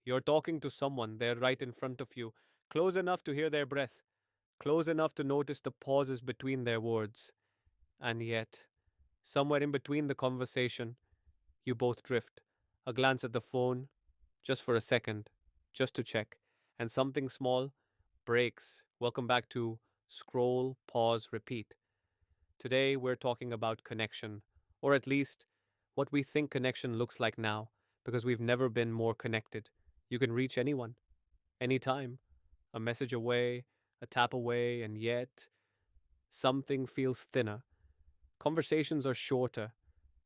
You're talking to someone, they're right in front of you, close enough to hear their breath, close enough to notice the pauses between their words. And yet, somewhere in between the conversation, you both drift. A glance at the phone, just for a second, just to check, and something small breaks. Welcome back to Scroll, Pause, Repeat. Today, we're talking about connection, or at least what we think connection looks like now, because we've never been more connected. You can reach anyone, anytime, a message away, a tap away, and yet something feels thinner. Conversations are shorter,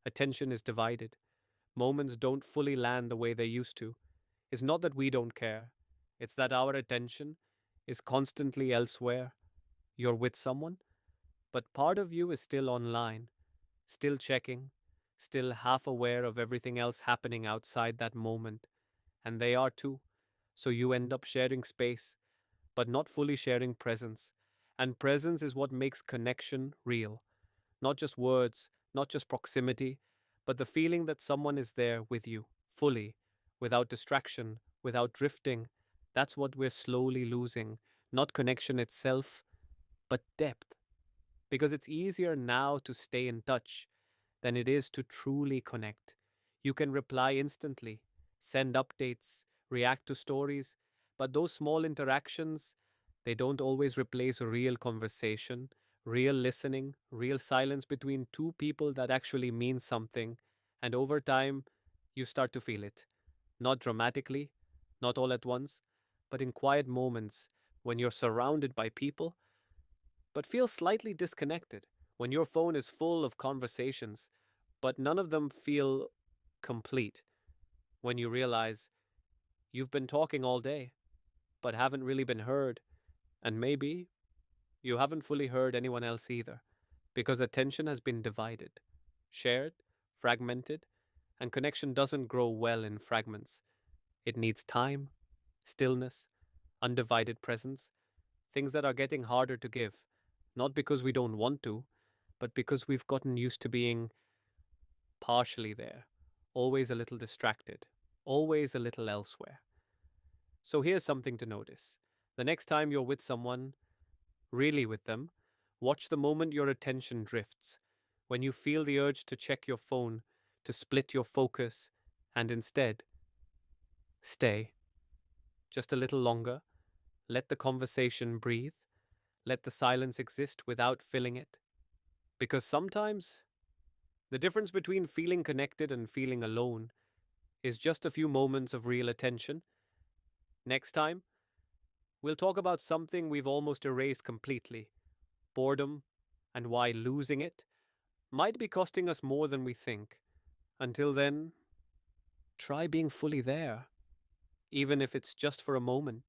attention is divided, moments don't fully land the way they used to. It's not that we don't care, it's that our attention is constantly elsewhere. You're with someone, but part of you is still online, still checking, still half aware of everything else happening outside that moment. And they are too. So you end up sharing space, but not fully sharing presence. And presence is what makes connection real. Not just words, not just proximity, but the feeling that someone is there with you, fully, without distraction, without drifting. That's what we're slowly losing. Not connection itself, but depth. Because it's easier now to stay in touch than it is to truly connect. You can reply instantly, send updates, react to stories, but those small interactions, they don't always replace a real conversation, real listening, real silence between two people that actually means something. And over time, you start to feel it. Not dramatically, not all at once, but in quiet moments when you're surrounded by people but feel slightly disconnected when your phone is full of conversations, but none of them feel complete. When you realize you've been talking all day, but haven't really been heard, and maybe you haven't fully heard anyone else either, because attention has been divided, shared, fragmented, and connection doesn't grow well in fragments. It needs time, stillness, undivided presence, things that are getting harder to give, not because we don't want to, but because we've gotten used to being partially there, always a little distracted, always a little elsewhere. So here's something to notice. The next time you're with someone, really with them, watch the moment your attention drifts, when you feel the urge to check your phone, to split your focus, and instead, stay just a little longer, let the conversation breathe, let the silence exist without filling it. Because sometimes the difference between feeling connected and feeling alone is just a few moments of real attention. Next time, we'll talk about something we've almost erased completely: boredom, and why losing it might be costing us more than we think. Until then, try being fully there, even if it's just for a moment.